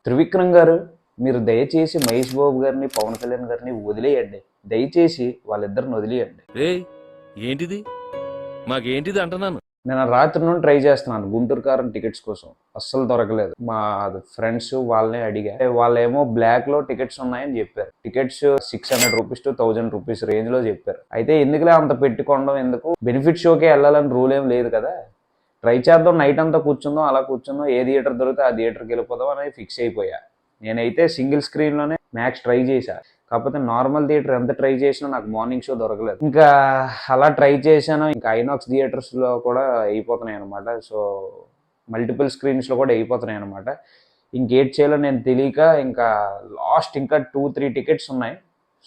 త్రివిక్రమ్ గారు, మీరు దయచేసి మహేష్ బాబు గారిని, పవన్ కళ్యాణ్ గారిని వదిలేయండి. దయచేసి వాళ్ళిద్దరిని వదిలేయండి. ఏంటిది మాకేంటిది అంటున్నాను. నేను రాత్రి నుండి ట్రై చేస్తున్నాను గుంటూరు కారం టికెట్స్ కోసం, అస్సలు దొరకలేదు. మా ఫ్రెండ్స్ వాళ్ళని అడిగా, వాళ్ళేమో బ్లాక్ లో టికెట్స్ ఉన్నాయని చెప్పారు. Tickets 600 rupees to 1000 rupees range లో చెప్పారు. అయితే ఎందుకులే అంత పెట్టుకోవడం ఎందుకు, బెనిఫిట్ షోకే వెళ్ళాలని రూల్ ఏం లేదు కదా, ట్రై చేద్దాం, నైట్ అంతా కూర్చుందాం, అలా కూర్చుందాం, ఏ థియేటర్ దొరికితే ఆ థియేటర్కి వెళ్ళిపోదాం అనేది ఫిక్స్ అయిపోయా. నేనైతే సింగిల్ స్క్రీన్లోనే మ్యాక్స్ ట్రై చేశా. కాకపోతే నార్మల్ థియేటర్ ఎంత ట్రై చేసినా నాకు మార్నింగ్ షో దొరకలేదు. ఇంకా అలా ట్రై చేశాను. ఇంకా ఐనాక్స్ థియేటర్స్లో కూడా అయిపోతున్నాయి అనమాట. సో మల్టిపుల్ స్క్రీన్స్లో కూడా అయిపోతున్నాయి అనమాట. ఇంకేట్ చేయాలో నేను తెలియక ఇంకా లాస్ట్ ఇంకా 2-3 టికెట్స్ ఉన్నాయి.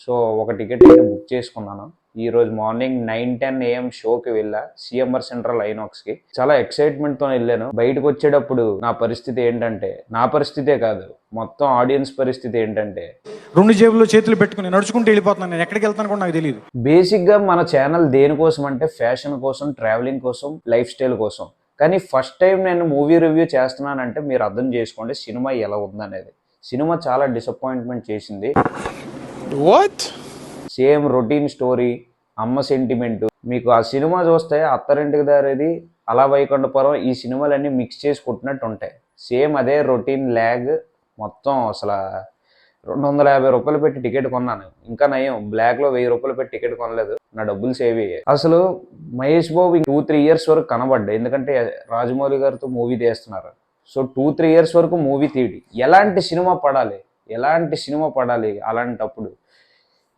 సో ఒక టికెట్ అయితే బుక్ చేసుకున్నాను. ఈ రోజు మార్నింగ్ 9-10 AM షోకి వెళ్ళా, సిఎంఆర్ సెంట్రల్ ఐనాక్స్కి. చాలా ఎక్సైట్మెంట్తో వెళ్ళాను. బయటకు వచ్చేటప్పుడు నా పరిస్థితి ఏంటంటే, నా పరిస్థితే కాదు, మొత్తం ఆడియన్స్ పరిస్థితి ఏంటంటే, 2 జేబుల్లో చేతులు పెట్టుకుని నడుచుకుంటూ వెళ్ళిపోతున్నాను. నేను ఎక్కడికి వెళ్తాను కూడా నాకు తెలియదు. బేసిక్గా మన ఛానల్ దేనికోసం అంటే ఫ్యాషన్ కోసం, ట్రావెలింగ్ కోసం, లైఫ్ స్టైల్ కోసం. కానీ ఫస్ట్ టైం నేను మూవీ రివ్యూ చేస్తున్నానంటే మీరు అర్థం చేసుకోండి సినిమా ఎలా ఉందనేది. సినిమా చాలా డిసప్పాయింట్మెంట్ చేసింది. వాట్? సేమ్ రొటీన్ స్టోరీ, అమ్మ సెంటిమెంట్. మీకు ఆ సినిమా చూస్తే అత్తారింటికి దారేది, అలా వైకుంఠపురం, ఈ సినిమాలన్నీ మిక్స్ చేసి కొట్టినట్టు ఉంటాయి. సేమ్ అదే రొటీన్ ల్యాగ్ మొత్తం. అసలు 250 రూపాయలు పెట్టి టికెట్ కొన్నాను. ఇంకా నయం, బ్లాక్లో 1000 రూపాయలు పెట్టి టికెట్ కొనలేదు, నా డబ్బులు సేవ్ అయ్యాయి. అసలు మహేష్ బాబు 2-3 ఇయర్స్ వరకు కనబడ్డాయి, ఎందుకంటే రాజమౌళి గారితో మూవీ తీస్తున్నారు. సో 2-3 ఇయర్స్ వరకు మూవీ తీయడి, ఎలాంటి సినిమా పడాలి అలాంటప్పుడు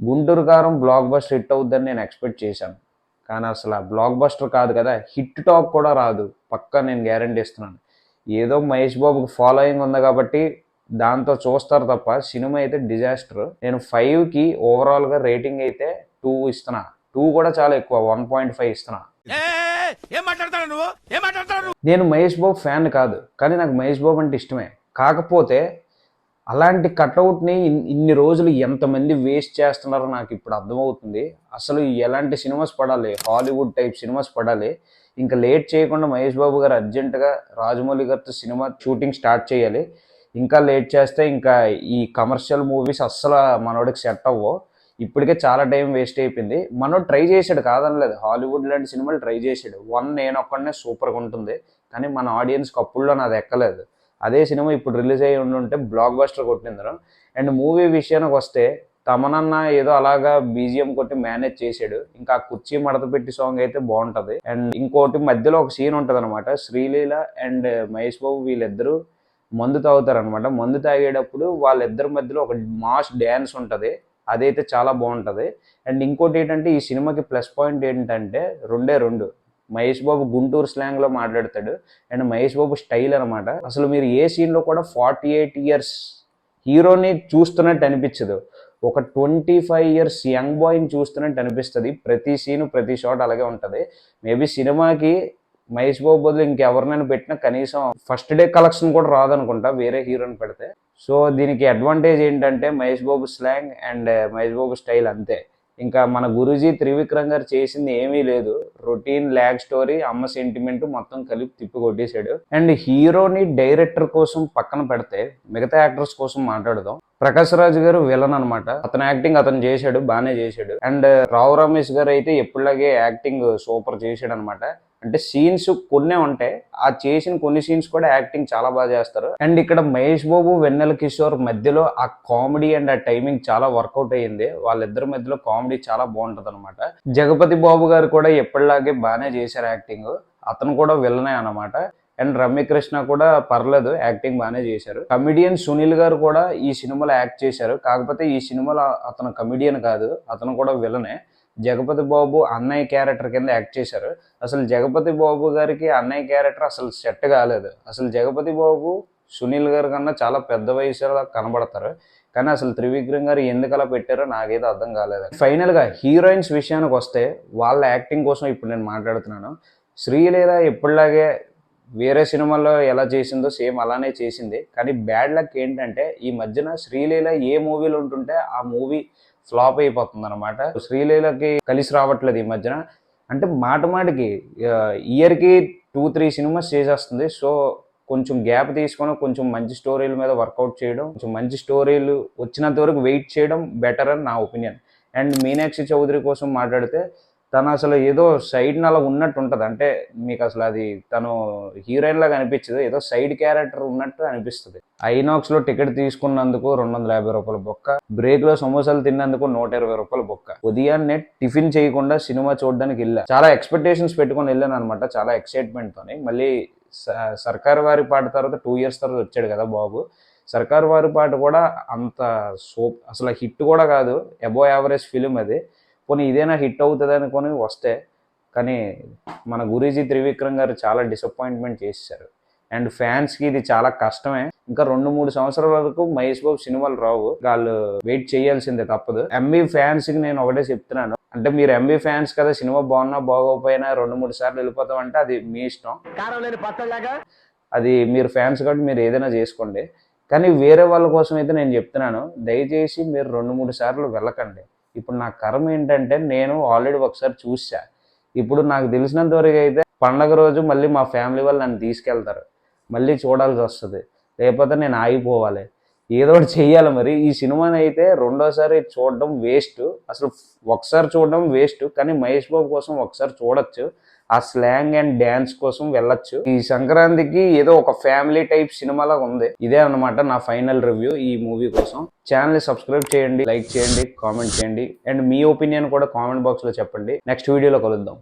గుంటూరు కారం బ్లాక్ బస్టర్ హిట్ అవుద్దని నేను ఎక్స్పెక్ట్ చేశాను. కానీ అసలు ఆ బ్లాక్ బస్టర్ కాదు కదా, హిట్ టాక్ కూడా రాదు, పక్కా నేను గ్యారంటీ ఇస్తున్నాను. ఏదో మహేష్ బాబుకి ఫాలోయింగ్ ఉంది కాబట్టి దాంతో చూస్తారు తప్ప సినిమా అయితే డిజాస్టర్. నేను 5కి ఓవరాల్గా రేటింగ్ అయితే 2 ఇస్తున్నా. 2 కూడా చాలా ఎక్కువ, 1.5 ఇస్తున్నా. నేను మహేష్ బాబు ఫ్యాన్ కాదు, కానీ నాకు మహేష్ బాబు అంటే ఇష్టమే. కాకపోతే అలాంటి కట్అవుట్ని ఇన్ని రోజులు ఎంతమంది వేస్ట్ చేస్తున్నారో నాకు ఇప్పుడు అర్థమవుతుంది. అసలు ఎలాంటి సినిమాస్ పడాలి, హాలీవుడ్ టైప్ సినిమాస్ పడాలి. ఇంకా లేట్ చేయకుండా మహేష్ బాబు గారు అర్జెంటుగా రాజమౌళి గారితో సినిమా షూటింగ్ స్టార్ట్ చేయాలి. ఇంకా లేట్ చేస్తే ఇంకా ఈ కమర్షియల్ మూవీస్ అస్సలు మనోడికి సెట్ అవ్వవు. ఇప్పటికే చాలా టైం వేస్ట్ అయిపోయింది. మనోడు ట్రై చేశాడు, కాదనలేదు, హాలీవుడ్ లాంటి సినిమాలు ట్రై చేశాడు. 1 నేను ఒక్కడనే సూపర్గా ఉంటుంది, కానీ మన ఆడియన్స్కి అప్పుడులో నాది ఎక్కలేదు. అదే సినిమా ఇప్పుడు రిలీజ్ అయ్యి ఉంటే బ్లాక్ బస్టర్ కొట్టిందరు. అండ్ మూవీ విషయానికి వస్తే తమనన్న ఏదో అలాగా బీజిఎం కొట్టి మేనేజ్ చేశాడు. ఇంకా ఆ కుర్చీ మడత పెట్టి సాంగ్ అయితే బాగుంటుంది. అండ్ ఇంకోటి మధ్యలో ఒక సీన్ ఉంటుంది అనమాట, శ్రీలీల అండ్ మహేష్ బాబు వీళ్ళిద్దరూ మందు తాగుతారు అనమాట. మందు తాగేటప్పుడు వాళ్ళిద్దరి మధ్యలో ఒక మాస్ డ్యాన్స్ ఉంటుంది, అదైతే చాలా బాగుంటుంది. అండ్ ఇంకోటి ఏంటంటే ఈ సినిమాకి ప్లస్ పాయింట్ ఏంటంటే రెండు, మహేష్ బాబు గుంటూరు స్లాంగ్లో మాట్లాడతాడు, అండ్ మహేష్ బాబు స్టైల్ అనమాట. అసలు మీరు ఏ సీన్లో కూడా 48 ఇయర్స్ హీరోని చూస్తున్నట్టు అనిపించదు, ఒక 25 ఇయర్స్ యంగ్ బాయ్ని చూస్తున్నట్టు అనిపిస్తుంది. ప్రతి సీను, ప్రతి షాట్ అలాగే ఉంటుంది. మేబీ సినిమాకి మహేష్ బాబు బదులు ఇంకెవరినైనా పెట్టినా కనీసం ఫస్ట్ డే కలెక్షన్ కూడా రాదనుకుంటా వేరే హీరోని పెడితే. సో దీనికి అడ్వాంటేజ్ ఏంటంటే Mahesh Babu slang and Mahesh Babu style అంతే. ఇంకా మన గురూజీ త్రివిక్రమ్ గారు చేసింది ఏమీ లేదు, రొటీన్ ల్యాగ్ స్టోరీ, అమ్మ సెంటిమెంట్ మొత్తం కలిపి తిప్పి కొట్టేశాడు. అండ్ హీరోని డైరెక్టర్ కోసం పక్కన పెడితే మిగతా యాక్టర్స్ కోసం మాట్లాడదాం. ప్రకాష్ రాజ్ గారు విలన్ అనమాట, అతని యాక్టింగ్ అతను చేశాడు, బాగానే చేశాడు. అండ్ రావు రమేష్ గారు అయితే ఎప్పుడులాగే యాక్టింగ్ సూపర్ చేశాడు అనమాట. అంటే సీన్స్ కొన్నే ఉంటాయి, ఆ చేసిన కొన్ని సీన్స్ కూడా యాక్టింగ్ చాలా బాగా చేస్తారు. అండ్ ఇక్కడ మహేష్ బాబు, వెన్నెల కిషోర్ మధ్యలో ఆ కామెడీ అండ్ ఆ టైమింగ్ చాలా వర్కౌట్ అయ్యింది. వాళ్ళిద్దరి మధ్యలో కామెడీ చాలా బాగుంటది అనమాట. జగపతి బాబు గారు కూడా ఎప్పటిలాగే బాగానే చేశారు యాక్టింగ్, అతను కూడా విలనే అనమాట. అండ్ రమ్యకృష్ణ కూడా పర్లేదు, యాక్టింగ్ బాగానే చేశారు. కమిడియన్ సునీల్ గారు కూడా ఈ సినిమాలో యాక్ట్ చేశారు, కాకపోతే ఈ సినిమాలో అతను కమిడియన్ కాదు, అతను కూడా విలనే. జగపతి బాబు అన్నయ్య క్యారెక్టర్ కింద యాక్ట్ చేశారు. అసలు జగపతి బాబు గారికి అన్నయ్య క్యారెక్టర్ అసలు సెట్ కాలేదు. అసలు జగపతి బాబు సునీల్ గారి కన్నా చాలా పెద్ద వయసులో కనబడతారు, కానీ అసలు త్రివిక్రమ్ గారు ఎందుకు అలా పెట్టారో నాకైతే అర్థం కాలేదు. ఫైనల్గా హీరోయిన్స్ విషయానికి వస్తే వాళ్ళ యాక్టింగ్ కోసం ఇప్పుడు నేను మాట్లాడుతున్నాను. శ్రీలీల ఎప్పటిలాగే వేరే సినిమాల్లో ఎలా చేసిందో సేమ్ అలానే చేసింది. కానీ బ్యాడ్ లక్ ఏంటంటే ఈ మధ్యన శ్రీలీల ఏ మూవీలో ఉంటుంటే ఆ మూవీ ఫ్లాప్ అయిపోతుంది అనమాట. శ్రీలీలకి కలిసి రావట్లేదు ఈ మధ్యన. అంటే మాటికి ఇయర్కి 2-3 సినిమాస్ చేసేస్తుంది. సో కొంచెం గ్యాప్ తీసుకొని కొంచెం మంచి స్టోరీల మీద వర్కౌట్ చేయడం, కొంచెం మంచి స్టోరీలు వచ్చినంత వరకు వెయిట్ చేయడం బెటర్ అని నా ఒపీనియన్. అండ్ మీనాక్షి చౌదరి కోసం మాట్లాడితే తను అసలు ఏదో సైడ్ని అలా ఉన్నట్టు ఉంటుంది. అంటే మీకు అసలు అది తను హీరోయిన్ లాగా అనిపించదు, ఏదో సైడ్ క్యారెక్టర్ ఉన్నట్టు అనిపిస్తుంది. ఐనాక్స్లో టికెట్ తీసుకున్నందుకు 250 రూపాయల బొక్క, బ్రేక్లో సమోసాలు తిన్నందుకు 120 రూపాయల బొక్క. ఉదయాన్నే టిఫిన్ చేయకుండా సినిమా చూడడానికి వెళ్ళా. చాలా ఎక్స్పెక్టేషన్స్ పెట్టుకొని వెళ్ళాను అనమాట, చాలా ఎక్సైట్మెంట్తోని. మళ్ళీ సర్కారు వారి పాట తర్వాత 2 years తర్వాత వచ్చాడు కదా బాబు. సర్కారు వారి పాట కూడా అంత అసలు హిట్ కూడా కాదు, అబోవ్ యావరేజ్ ఫిలిం అది. పోనీ ఇదేనా హిట్ అవుతుంది అనుకొని వస్తే, కానీ మన గురూజీ త్రివిక్రమ్ గారు చాలా డిసప్పాయింట్మెంట్ చేశారు. అండ్ ఫ్యాన్స్కి ఇది చాలా కష్టమే. ఇంకా 2-3 సంవత్సరాల వరకు మహేష్ బాబు సినిమాలు రావు, వాళ్ళు వెయిట్ చేయాల్సిందే తప్పదు. ఎంబీ ఫ్యాన్స్కి నేను ఒకటే చెప్తున్నాను, అంటే మీరు ఎంబీ ఫ్యాన్స్ కదా, సినిమా బాగున్నా బాగోకపోయినా 2-3 సార్లు వెళ్ళిపోతాం అంటే అది మీ ఇష్టం, అది మీరు ఫ్యాన్స్ కాబట్టి మీరు ఏదైనా చేసుకోండి. కానీ వేరే వాళ్ళ కోసం అయితే నేను చెప్తున్నాను, దయచేసి మీరు 2-3 సార్లు వెళ్ళకండి. ఇప్పుడు నా కర్మ ఏంటంటే నేను ఆల్రెడీ ఒకసారి చూసా. ఇప్పుడు నాకు తెలిసినంత వరకు అయితే పండగ రోజు మళ్ళీ మా ఫ్యామిలీ వాళ్ళు నన్ను తీసుకెళ్తారు, మళ్ళీ చూడాల్సి వస్తుంది, లేకపోతే నేను ఆగిపోవాలి, ఏదో ఒకటి చెయ్యాలి. మరి ఈ సినిమాని అయితే రెండోసారి చూడడం వేస్ట్, అసలు ఒకసారి చూడడం వేస్ట్. కానీ మహేష్ బాబు కోసం ఒకసారి చూడొచ్చు, ఆ స్లాంగ్ అండ్ డ్యాన్స్ కోసం వెళ్ళొచ్చు. ఈ సంక్రాంతికి ఏదో ఒక ఫ్యామిలీ టైప్ సినిమాలా ఉంది. ఇదే అన్నమాట నా ఫైనల్ రివ్యూ ఈ మూవీ కోసం. ఛానల్ని సబ్స్క్రైబ్ చేయండి, లైక్ చేయండి, కామెంట్ చేయండి, అండ్ మీ ఒపీనియన్ కూడా కామెంట్ బాక్స్లో చెప్పండి. నెక్స్ట్ వీడియోలో కలుద్దాం.